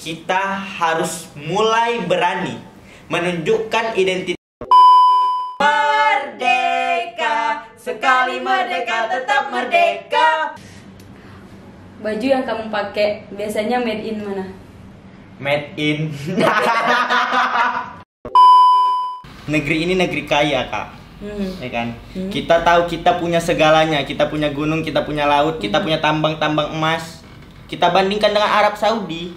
kita harus mulai berani menunjukkan identitas. Merdeka, sekali merdeka tetap merdeka. Baju yang kamu pakai biasanya made in mana? Made in. Negeri ini negeri kaya, Kak. Ya kan? Kita tahu kita punya segalanya, kita punya gunung, kita punya laut, kita punya tambang-tambang emas. Kita bandingkan dengan Arab Saudi,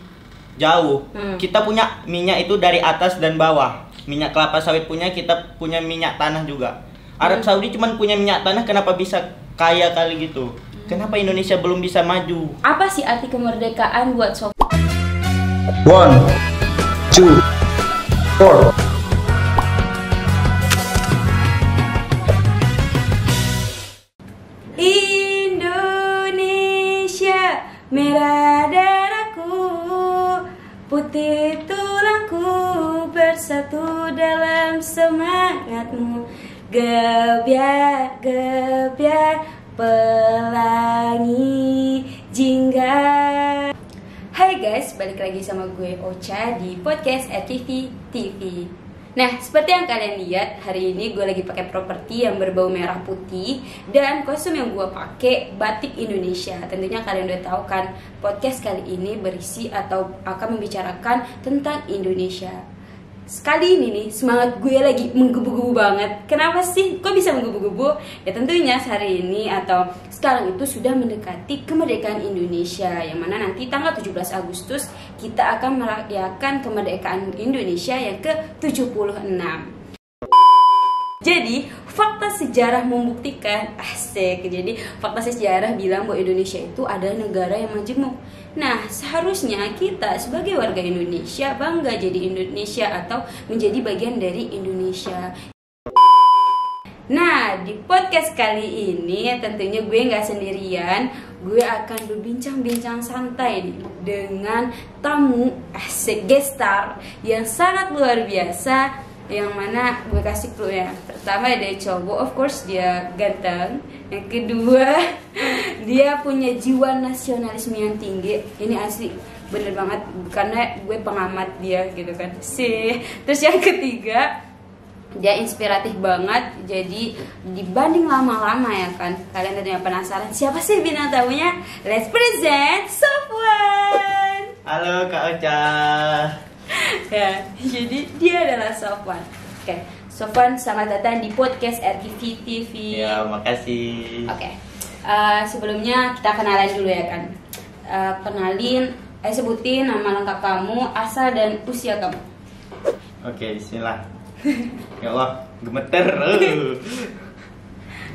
jauh. Kita punya minyak itu dari atas dan bawah. Minyak kelapa sawit punya, kita punya minyak tanah juga. Arab Saudi cuma punya minyak tanah, kenapa bisa kaya kali gitu? Kenapa Indonesia belum bisa maju? Apa sih arti kemerdekaan buat Sofwan? 1, 2, 4. Indonesia, merah darahku, putih tulangku, bersatu dalam semangatmu. Gebiar, gebiar, pelangi jingga. Hai guys, balik lagi sama gue Ocha di podcast RTV TV. Nah, seperti yang kalian lihat, hari ini gue lagi pakai properti yang berbau merah putih dan kostum yang gue pakai batik Indonesia. Tentunya kalian udah tahu kan, podcast kali ini berisi atau akan membicarakan tentang Indonesia. Sekali ini nih, semangat gue lagi menggebu-gebu banget. Kenapa sih? Kok bisa menggebu-gebu? Ya tentunya hari ini atau sekarang itu sudah mendekati kemerdekaan Indonesia, yang mana nanti tanggal 17 Agustus kita akan merayakan kemerdekaan Indonesia yang ke-76. Jadi, fakta sejarah membuktikan, asik. Jadi, fakta sejarah bilang bahwa Indonesia itu adalah negara yang majemuk. Nah, seharusnya kita sebagai warga Indonesia bangga jadi Indonesia atau menjadi bagian dari Indonesia. Nah, di podcast kali ini tentunya gue nggak sendirian. Gue akan berbincang-bincang santai dengan tamu asik guest star yang sangat luar biasa, yang mana gue kasih clue ya. Pertama dia cowok, of course dia ganteng. Yang kedua dia punya jiwa nasionalisme yang tinggi. Ini asli bener banget karena gue pengamat dia gitu kan sih. Terus yang ketiga dia inspiratif banget. Jadi dibanding lama-lama ya kan, kalian tentunya penasaran siapa sih bintang tamunya. Let's present Sofwan. Halo Kak Ocha. Ya, jadi dia adalah Sofwan. Oke, Sofwan, selamat datang di podcast RTV TV. Ya, makasih. Oke, sebelumnya kita kenalan dulu ya kan. Sebutin nama lengkap kamu, asal dan usia kamu. Oke, bismillah. Ya Allah, gemeter.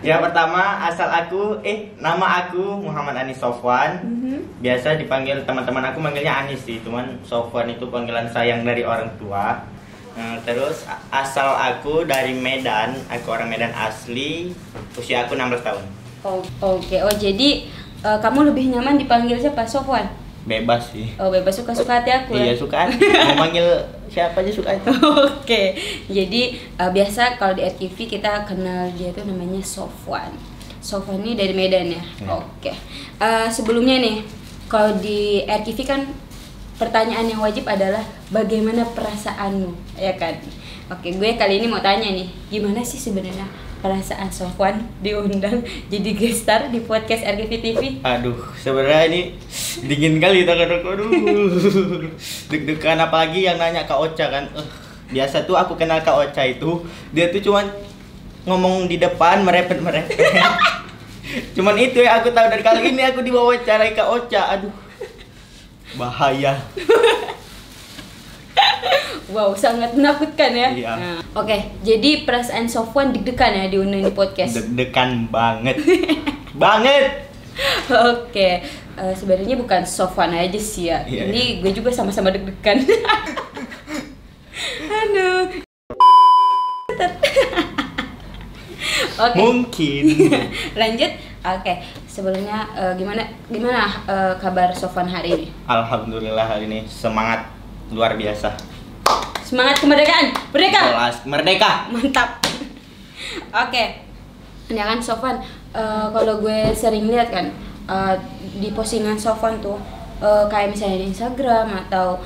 Ya, pertama nama aku Muhammad Anis Sofwan. Biasa dipanggil teman-teman aku manggilnya Anis sih, cuman Sofwan itu panggilan sayang dari orang tua. Terus asal aku dari Medan, aku orang Medan asli, usia aku 16 tahun. Oke, jadi kamu lebih nyaman dipanggil siapa? Sofwan? Bebas sih. Oh, bebas, suka-suka hati aku ya? Iya, suka. Mau manggil siapa aja suka aja. Oke, jadi biasa kalau di RTV kita kenal dia tuh namanya Sofwan. Sofwan ini dari Medan ya? Oke. Sebelumnya nih, kalau di RTV kan pertanyaan yang wajib adalah bagaimana perasaanmu, ya kan? Oke, gue kali ini mau tanya nih, gimana sih sebenarnya perasaan Sofwan diundang jadi guest star di podcast RTV TV? Aduh, sebenarnya ini dingin kali tangan aku. Aduh, deg-degan, apalagi yang nanya Kak Ocha kan. Biasa tuh aku kenal Kak Ocha itu, dia tuh cuman ngomong di depan merepet. Cuman itu ya aku tahu, dari kali ini aku diwawancarai Kak Ocha. Aduh, bahaya. Wow, sangat menakutkan ya. Iya. Oke, jadi perasaan Sofwan deg-degan ya diundang di podcast. Deg-degan banget. Banget. Oke, sebenarnya bukan Sofwan aja sih ya. Iya, ini gue juga sama-sama deg-degan. Aduh. Oke. Mungkin. Lanjut. Oke, sebelumnya gimana kabar Sofwan hari ini? Alhamdulillah hari ini semangat luar biasa. Semangat kemerdekaan, merdeka. Jelas, merdeka. Mantap. Oke. Ya kan Sofwan, kalau gue sering lihat kan di postingan Sofwan tuh kayak misalnya di Instagram atau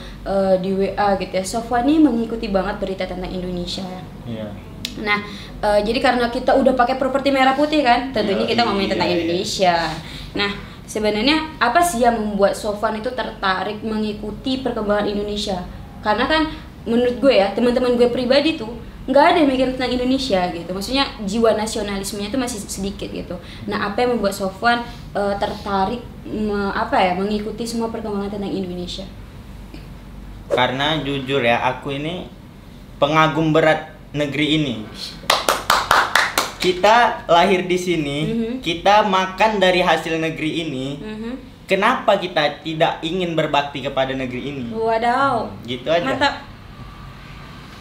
di WA gitu ya, Sofwan nih mengikuti banget berita tentang Indonesia. Iya. Nah, jadi karena kita udah pakai properti merah putih kan, tentunya kita ngomongin tentang Indonesia. Nah, sebenarnya apa sih yang membuat Sofwan itu tertarik mengikuti perkembangan Indonesia? Karena kan menurut gue ya, teman-teman gue pribadi tuh nggak ada yang mikir tentang Indonesia gitu. Maksudnya jiwa nasionalismenya itu masih sedikit gitu. Nah, apa yang membuat Sofwan tertarik mengikuti semua perkembangan tentang Indonesia? Karena jujur ya, aku ini pengagum berat negeri ini. Kita lahir di sini, kita makan dari hasil negeri ini. Kenapa kita tidak ingin berbakti kepada negeri ini? Wadaw. Gitu aja. Mantap.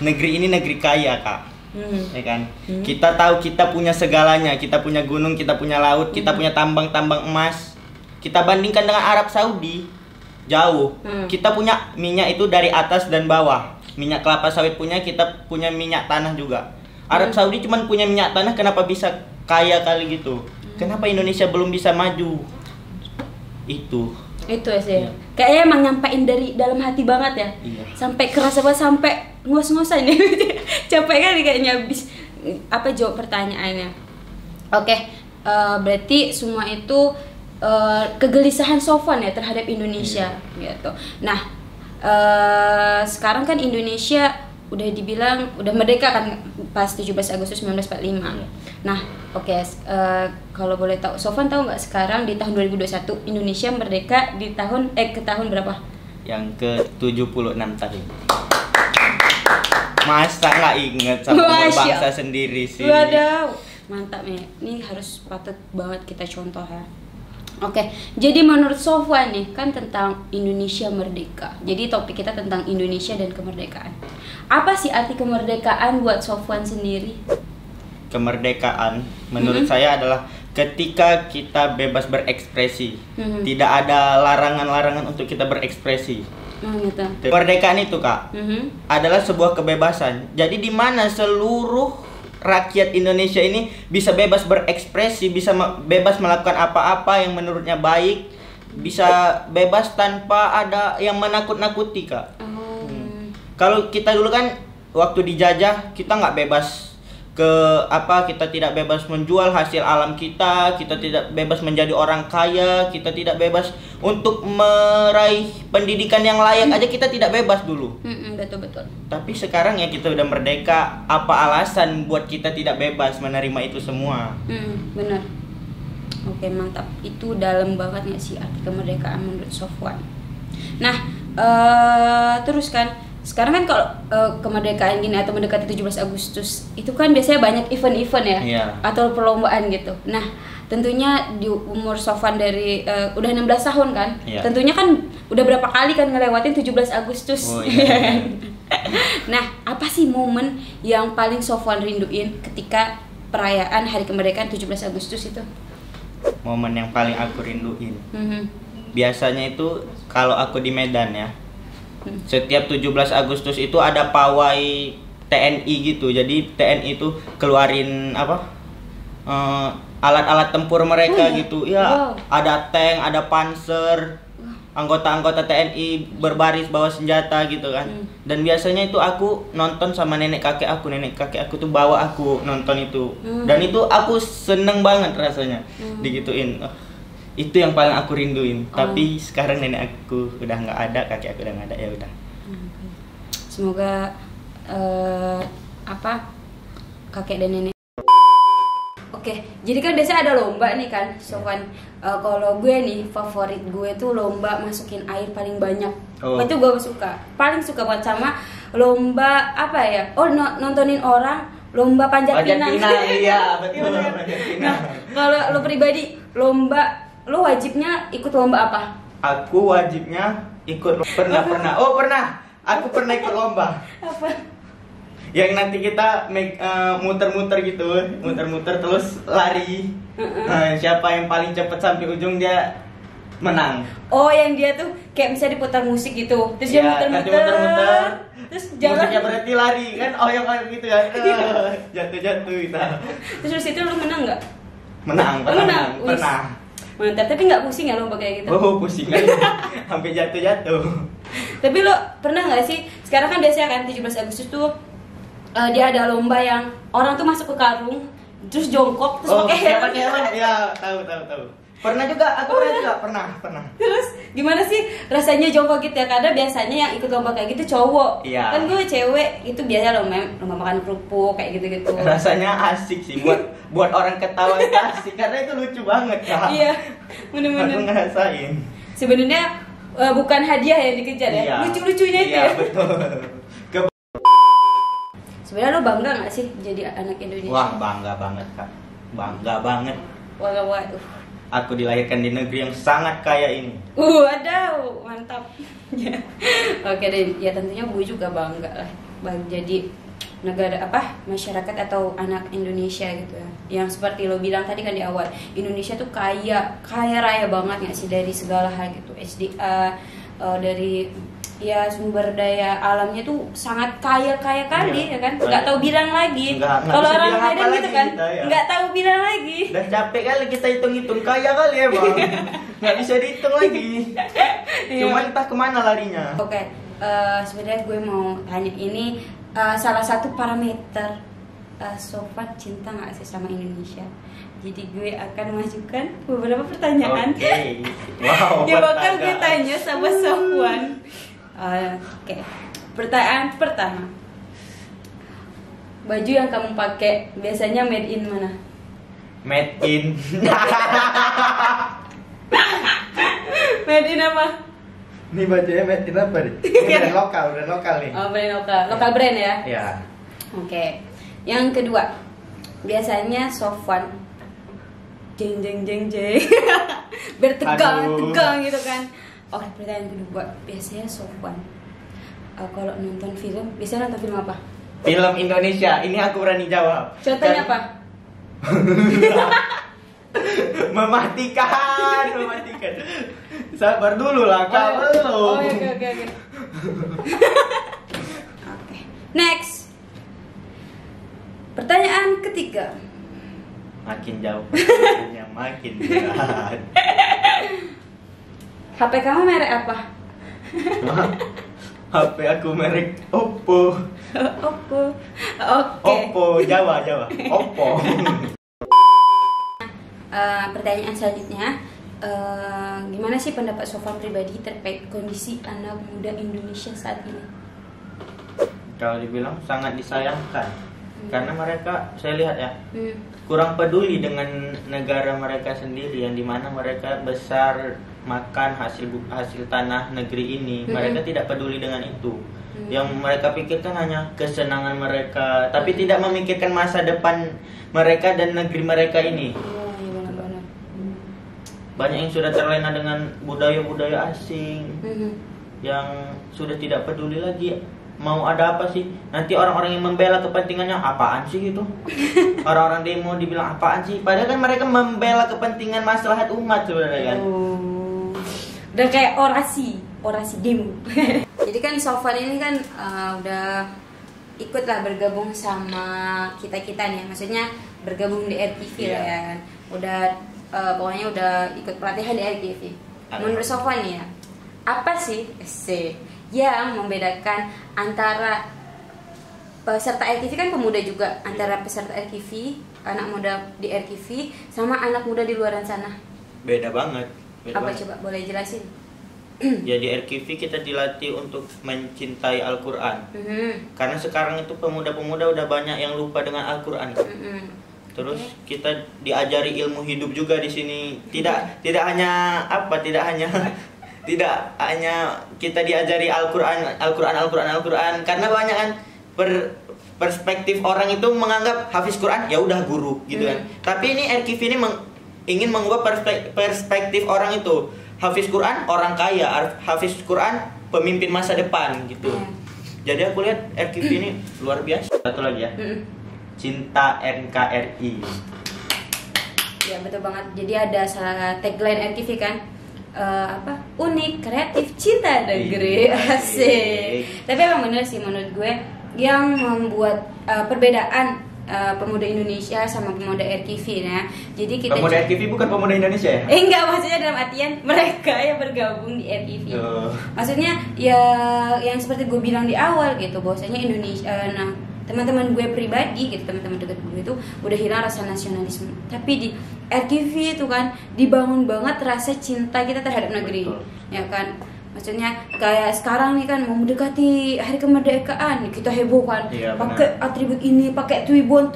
Negeri ini negeri kaya, Kak. Ya kan? Kita tahu kita punya segalanya, kita punya gunung, kita punya laut, kita punya tambang-tambang emas. Kita bandingkan dengan Arab Saudi, jauh. Kita punya minyak itu dari atas dan bawah. Minyak kelapa sawit punya, kita punya minyak tanah juga. Arab Saudi cuma punya minyak tanah, kenapa bisa kaya kali gitu? Kenapa Indonesia belum bisa maju? Itu sih. Kayaknya emang nyampein dari dalam hati banget ya. Iya. Sampai kerasa banget, sampai ngos-ngosan ya. Capek kali kayaknya habis jawab pertanyaannya. Oke, berarti semua itu kegelisahan Sofwan ya terhadap Indonesia gitu. Nah, sekarang kan Indonesia udah dibilang udah merdeka kan pas 17 Agustus 1945. Nah, kalau boleh tahu, Sofwan tahu nggak sekarang di tahun 2021 Indonesia merdeka di ke tahun berapa? Yang ke-76 tahun. Masa nggak inget sama bangsa sendiri sih? Wadaw, mantap nih. Ini harus patut banget kita contoh ya. Oke, jadi menurut Sofwan nih kan tentang Indonesia merdeka. Jadi topik kita tentang Indonesia dan kemerdekaan. Apa sih arti kemerdekaan buat Sofwan sendiri? Kemerdekaan menurut saya adalah ketika kita bebas berekspresi. Tidak ada larangan-larangan untuk kita berekspresi. Gitu. Kemerdekaan itu, Kak, adalah sebuah kebebasan. Jadi di mana seluruh rakyat Indonesia ini bisa bebas berekspresi, bisa bebas melakukan apa-apa yang menurutnya baik, bisa bebas tanpa ada yang menakut-nakuti, Kak. Kalau kita dulu kan waktu dijajah, kita nggak bebas kita tidak bebas menjual hasil alam kita tidak bebas menjadi orang kaya, kita tidak bebas untuk meraih pendidikan yang layak aja, kita tidak bebas dulu. Betul. Tapi sekarang ya kita udah merdeka, apa alasan buat kita tidak bebas menerima itu semua? Benar. Oke, mantap. Itu dalam banget nggak sih arti kemerdekaan menurut Sofwan? Nah, terus kan sekarang kan kalau kemerdekaan gini atau mendekati 17 Agustus itu kan biasanya banyak event-event ya, atau perlombaan gitu. Nah, tentunya di umur Sofwan dari udah 16 tahun kan, tentunya kan udah berapa kali kan ngelewatin 17 Agustus. Nah, apa sih momen yang paling Sofwan rinduin ketika perayaan Hari Kemerdekaan 17 Agustus itu? Momen yang paling aku rinduin, biasanya itu kalau aku di Medan ya, setiap 17 Agustus itu ada pawai TNI gitu. Jadi TNI itu keluarin alat-alat tempur mereka gitu. Ya, ada tank, ada panser. Anggota-anggota TNI berbaris bawa senjata gitu kan. Dan biasanya itu aku nonton sama nenek kakek aku tuh bawa aku nonton itu. Dan itu aku seneng banget rasanya digituin. Itu yang paling aku rinduin. Tapi sekarang nenek aku udah nggak ada, kakek aku udah nggak ada, ya udah. Semoga kakek dan nenek. Oke, jadi kan biasanya ada lomba nih kan, Sofwan. Kalau gue nih favorit gue tuh lomba masukin air paling banyak. Itu gue suka. Paling suka buat sama lomba nontonin orang lomba panjat pinang. Iya, betul. Nah, kalau lo pribadi lomba, lo wajibnya ikut lomba apa? Aku wajibnya ikut pernah. Aku pernah ikut lomba. Apa? Yang nanti kita muter-muter gitu, muter-muter terus lari. Siapa yang paling cepat sampai ujung dia menang. Oh, yang dia tuh kayak bisa diputar musik gitu. Terus dia muter-muter. Terus jalan. Musiknya berarti lari kan? Oh, yang kayak gitu kan. Jatuh-jatuh gitu. Terus itu lo menang nggak? Pernah. Mantap, tapi nggak pusing ya lomba kayak gitu? Oh, pusing aja. Sampai jatuh-jatuh. Tapi lo pernah nggak sih, sekarang kan biasanya kan 17 Agustus tuh dia ada lomba yang orang tuh masuk ke karung terus jongkok terus pakai helm. Pakai helm. Ya, tahu. Pernah juga, aku pernah. Terus gimana sih rasanya jongkok gitu ya? Karena biasanya yang ikut lomba kayak gitu cowok. Iya. Kan gue cewek, itu biasa lomba makan kerupuk kayak gitu-gitu. Rasanya asik sih buat orang ketawa itu asik karena itu lucu banget, Kak. Iya, bener-bener. Aku ngerasain. Sebenarnya bukan hadiah yang dikejar ya, Iya. lucu-lucunya itu Iya, ya. betul. Sebenarnya lo bangga nggak sih jadi anak Indonesia? Wah, bangga banget, Kak. Bangga banget. Wah. Aku dilahirkan di negeri yang sangat kaya ini. Waduh, mantap. Oke deh, ya tentunya gue juga bangga lah. Jadi negara masyarakat atau anak Indonesia gitu ya. Yang seperti lo bilang tadi kan di awal, Indonesia tuh kaya raya banget nggak sih dari segala hal gitu. SDA dari ya sumber daya alamnya tuh sangat kaya kali ya kan, nggak tahu bilang lagi. Kalau orang Medan gitu kan nggak tahu bilang lagi. Udah capek kali kita hitung kaya kali ya bang. Nggak bisa dihitung lagi. Cuman entah kemana larinya. Oke, sebenarnya gue mau tanya ini salah satu parameter Sofwan cinta nggak sih sama Indonesia? Jadi gue akan mengajukan beberapa pertanyaan. Wow. Yang bakal gue tanya sama Sofwan. Oke. Pertanyaan pertama. Baju yang kamu pakai biasanya made in mana? Made in. Made in apa? Ini bajunya made in apa nih? Brand lokal nih. Oh, brand lokal brand ya? Ya. Oke. Yang kedua, biasanya Sofwan jeng bertegang gitu kan. Oke, pertanyaan kedua, biasanya Sofwan kalau nonton film, biasanya nonton film apa? Film Indonesia, ini aku berani jawab. Contohnya apa? Mematikan. Sabar dulu lah, Kak. Oh, oke. Oke. Next. Pertanyaan ketiga. Makin jauh pertanyaannya makin berat. HP kamu merek apa? HP aku merek Oppo. Oppo. Oke. Oppo, Jawa. Oppo. Pertanyaan selanjutnya, gimana sih pendapat Sofwan pribadi terkait kondisi anak muda Indonesia saat ini? Kalau dibilang sangat disayangkan, karena mereka, saya lihat ya, kurang peduli dengan negara mereka sendiri, yang dimana mereka besar makan hasil tanah negeri ini. Mereka tidak peduli dengan itu. Yang mereka pikirkan hanya kesenangan mereka, tapi tidak memikirkan masa depan mereka dan negeri mereka ini. Benar-benar. Banyak yang sudah terlena dengan budaya-budaya asing, yang sudah tidak peduli lagi mau ada apa sih. Nanti orang-orang yang membela kepentingannya apaan sih gitu. Orang-orang demo dibilang apaan sih, padahal kan mereka membela kepentingan maslahat umat sebenarnya kan. Udah kayak orasi demo. Jadi kan Sofwan ini kan udah ikutlah bergabung sama kita nih, maksudnya bergabung di RTV lah ya kan. Udah pokoknya udah ikut pelatihan di RTV. Menurut Sofwan nih ya, apa sih yang membedakan antara peserta RTV, kan pemuda juga, antara peserta RTV, anak muda di RTV sama anak muda di luaran sana? Beda banget. Coba boleh jelasin? Ya di RTV kita dilatih untuk mencintai Al-Quran. Karena sekarang itu pemuda-pemuda udah banyak yang lupa dengan Al-Quran. Terus kita diajari ilmu hidup juga di sini. Tidak hanya kita diajari Al-Quran, karena banyak kan perspektif orang itu menganggap hafiz Quran ya udah guru gitu kan. Tapi ini RTV ini ingin mengubah perspektif orang itu. Hafiz Quran orang kaya, hafiz Quran pemimpin masa depan gitu. Jadi aku lihat RTV ini luar biasa. Satu lagi ya. Cinta NKRI. Ya betul banget. Jadi ada salah tagline RTV kan, unik, kreatif, cinta negeri. Asik. Tapi emang bener sih menurut gue, yang membuat perbedaan pemuda Indonesia sama pemuda RKV ya. Jadi kita Pemuda RKV bukan pemuda Indonesia ya? enggak, maksudnya dalam artian mereka yang bergabung di RKV. Maksudnya ya yang seperti gue bilang di awal gitu, bahwasanya Indonesia teman-teman gue pribadi gitu, teman-teman dekat gue itu udah hilang rasa nasionalisme. Tapi di RKV itu kan dibangun banget rasa cinta kita terhadap negeri. Betul. Ya kan? Maksudnya kayak sekarang nih kan mau mendekati hari kemerdekaan, kita heboh kan, pakai atribut ini, pakai tuibon.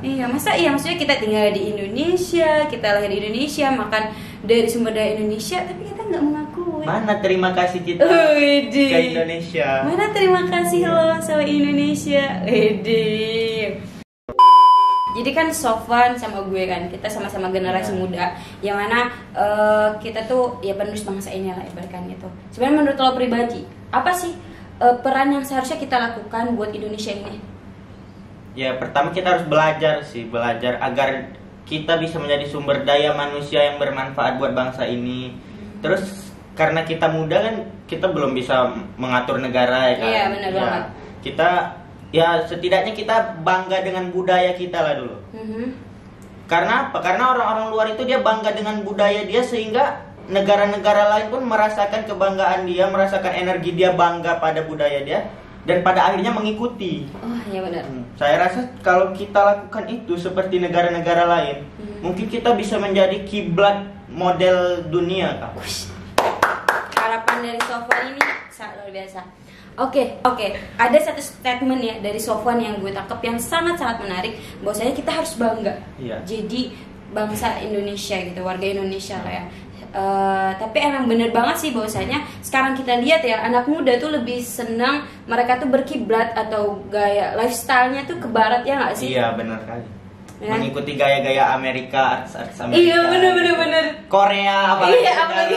Iya, maksudnya kita tinggal di Indonesia, kita lahir di Indonesia, makan dari sumber daya Indonesia, tapi kita nggak mengakui. Mana terima kasih kita ke Indonesia? Mana terima kasih lo sama Indonesia? Jadi kan Sofwan sama gue kan, kita sama-sama generasi muda, yang mana kita tuh ya penerus bangsa ini lah ibaratkan gitu. Sebenarnya menurut lo pribadi, apa sih peran yang seharusnya kita lakukan buat Indonesia ini? Ya pertama kita harus belajar agar kita bisa menjadi sumber daya manusia yang bermanfaat buat bangsa ini. Terus karena kita muda kan, kita belum bisa mengatur negara ya kan. Iya benar banget. Kita ya setidaknya kita bangga dengan budaya kita lah dulu. Karena apa? Karena orang-orang luar itu dia bangga dengan budaya dia, sehingga negara-negara lain pun merasakan kebanggaan dia, merasakan energi dia bangga pada budaya dia, dan pada akhirnya mengikuti. Oh iya benar. Saya rasa kalau kita lakukan itu seperti negara-negara lain, mungkin kita bisa menjadi kiblat model dunia, Kak. Harapan dari Sofwan ini sangat luar biasa. Oke. Ada satu statement ya dari Sofwan yang gue tangkap yang sangat-sangat menarik, bahwasanya kita harus bangga. Iya. Jadi bangsa Indonesia gitu, warga Indonesia lah ya. Tapi emang bener banget sih bahwasanya sekarang kita lihat ya, anak muda tuh lebih senang mereka tuh berkiblat atau gaya lifestyle-nya tuh ke barat, ya nggak sih? Iya benar kali. Ya. Mengikuti gaya-gaya Amerika, artis Amerika. Iya bener. Korea apalagi. Iya apalagi.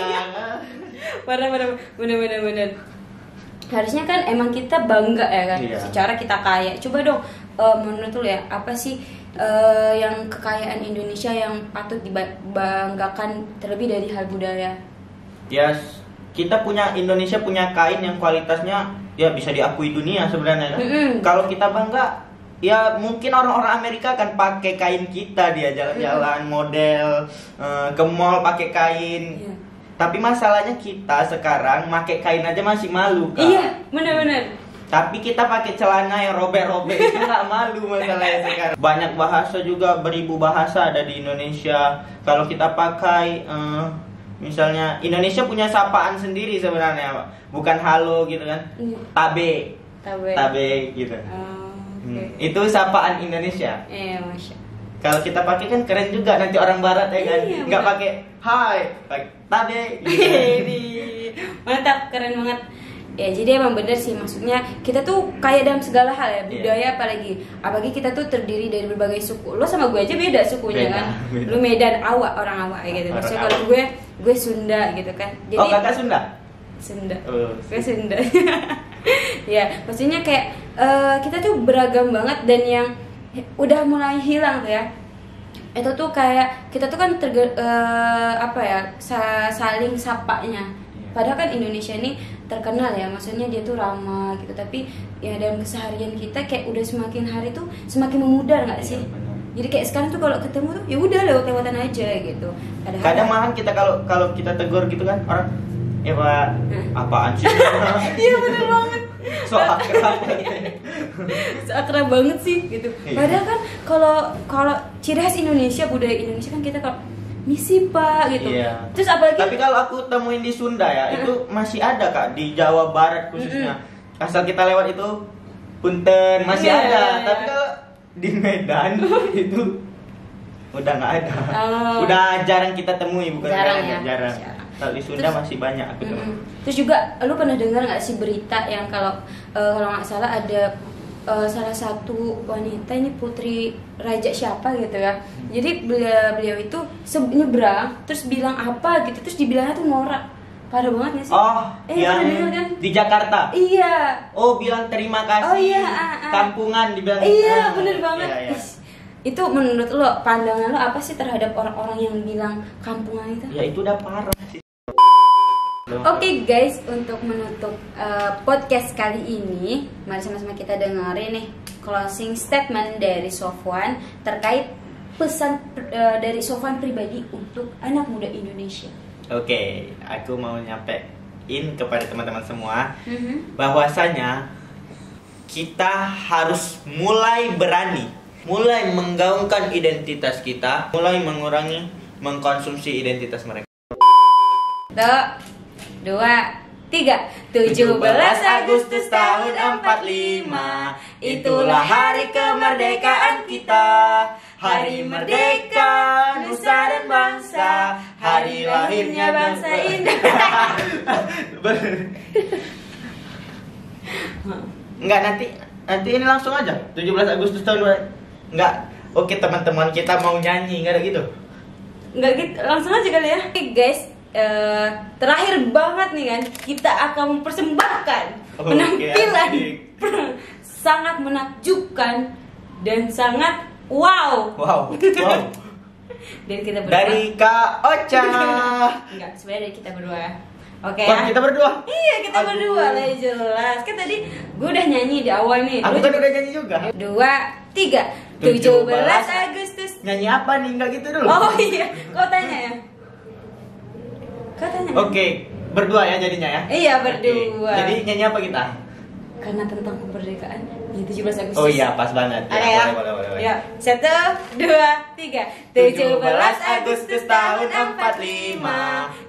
Bener. Harusnya kan emang kita bangga ya kan, secara kita kaya. Coba dong, menurut lu ya, apa sih yang kekayaan Indonesia yang patut dibanggakan terlebih dari hal budaya? Ya, Indonesia punya kain yang kualitasnya ya bisa diakui dunia sebenarnya kan. Kalau kita bangga, ya mungkin orang-orang Amerika akan pakai kain kita, dia jalan-jalan model ke mall pakai kain. Tapi masalahnya kita sekarang pakai kain aja masih malu, Kak. Iya, benar. Tapi kita pakai celana yang robek-robek itu nggak malu masalahnya sekarang. Banyak bahasa juga, beribu bahasa ada di Indonesia. Kalau kita pakai, misalnya Indonesia punya sapaan sendiri sebenarnya, bukan halo gitu kan, tabe gitu. Itu sapaan Indonesia. Iya, masya. Kalau kita pakai kan keren juga, nanti orang barat ya kan, nggak pakai hai, pakai tabe. Gitu. Mantap, keren banget. Ya jadi emang bener sih, maksudnya kita tuh kaya dalam segala hal ya, budaya apalagi kita tuh terdiri dari berbagai suku. Lo sama gue aja beda sukunya kan. Lo Medan, orang awak gitu. Maksudnya kalau gue Sunda gitu kan. Jadi, kakak Sunda? Sunda. Gue Sunda. Ya, maksudnya kayak kita tuh beragam banget, dan yang udah mulai hilang tuh ya. Itu tuh kayak kita tuh kan saling sapanya. Padahal kan Indonesia ini terkenal ya, maksudnya dia tuh ramah gitu, tapi ya dalam keseharian kita kayak udah semakin hari tuh semakin memudar, nggak sih? Jadi kayak sekarang tuh kalau ketemu tuh ya udah lewat-lewatan aja gitu. Kadang malah kita kalau kita tegur gitu kan, orang ya Pak, apaan sih? Iya bener banget. So akrab banget sih gitu. Padahal kan kalau ciri khas Indonesia, budaya Indonesia kan kita kalau misi Pak gitu. Terus apalagi? Tapi kalau aku temuin di Sunda ya, itu masih ada Kak, di Jawa Barat khususnya. Asal kita lewat itu punten masih ada. Tapi kalau di Medan itu udah nggak ada. Udah jarang kita temui, bukan jarang. Kalau di Sunda masih banyak aku temui. Terus juga lu pernah dengar nggak sih berita yang kalau nggak salah ada salah satu wanita, ini putri raja siapa gitu ya. Jadi beliau itu nyebrang terus bilang apa gitu, terus dibilangnya tuh norak. Parah banget gak sih? Yang kan? Di Jakarta. Iya. Bilang terima kasih. Kampungan dibilang. Iya, bener banget. Iya. Itu menurut lo, pandangan lo apa sih terhadap orang-orang yang bilang kampungan itu? Ya itu udah parah sih. Oke guys, untuk menutup podcast kali ini, mari sama-sama kita dengerin nih closing statement dari Sofwan terkait pesan dari Sofwan pribadi untuk anak muda Indonesia. Oke, aku mau nyampein kepada teman-teman semua bahwasanya kita harus mulai berani, mulai menggaungkan identitas kita, mulai mengurangi mengkonsumsi identitas mereka. 1, 2, 3. 17 Agustus tahun 45, itulah hari kemerdekaan kita. Hari merdeka, nusa dan bangsa, hari lahirnya bangsa Indonesia. Enggak, nanti ini langsung aja 17 Agustus tahun enggak. Oke teman-teman, kita mau nyanyi, enggak ada gitu. Enggak gitu, langsung aja kali ya. Oke guys, terakhir banget nih kan, kita akan mempersembahkan penampilan sangat menakjubkan dan sangat wow. Dan kita berdua. Dari Kak Ocha. Enggak, sebenarnya dari kita berdua. Oke Wah, ya. kita berdua? Iya, kita berdua lah, jelas. Kan tadi gue udah nyanyi di awal nih. Aku kan udah nyanyi juga. 2, 3. 17 Agustus. Nyanyi apa nih? Enggak gitu dulu. Oh iya, kau tanya ya. Kau tanya. Oke, berdua ya jadinya ya. Iya, berdua. Oke. Jadi nyanyi apa kita? Karena tentang kemerdekaan di 17 Agustus. Oh iya, pas banget. Oke ya. Boleh. Ya, 1, 2, 3. 17 Agustus tahun 45,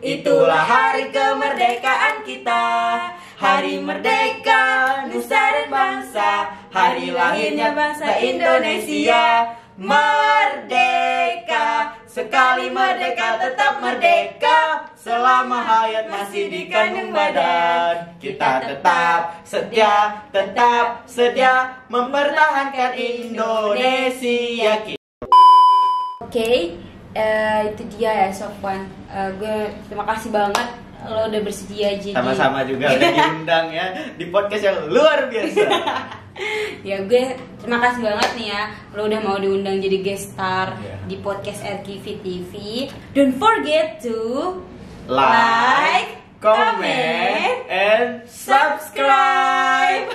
itulah hari kemerdekaan kita. Hari merdeka, nusa dan bangsa, hari lahirnya bangsa Indonesia. Merdeka, sekali merdeka tetap merdeka. Selama hayat masih di kandung badan, kita tetap setia mempertahankan Indonesia. Oke, itu dia ya Sofwan. Gue terima kasih banget lo udah bersedia jadi. Sama-sama juga udah diundang ya di podcast yang luar biasa. Ya gue terima kasih banget nih ya lo udah mau diundang jadi guest star di podcast RKV TV. Don't forget to like, comment, and subscribe.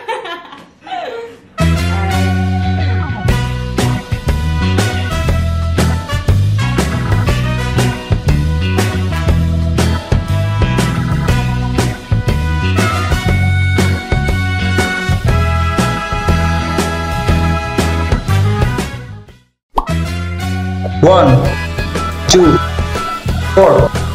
One, two, 4.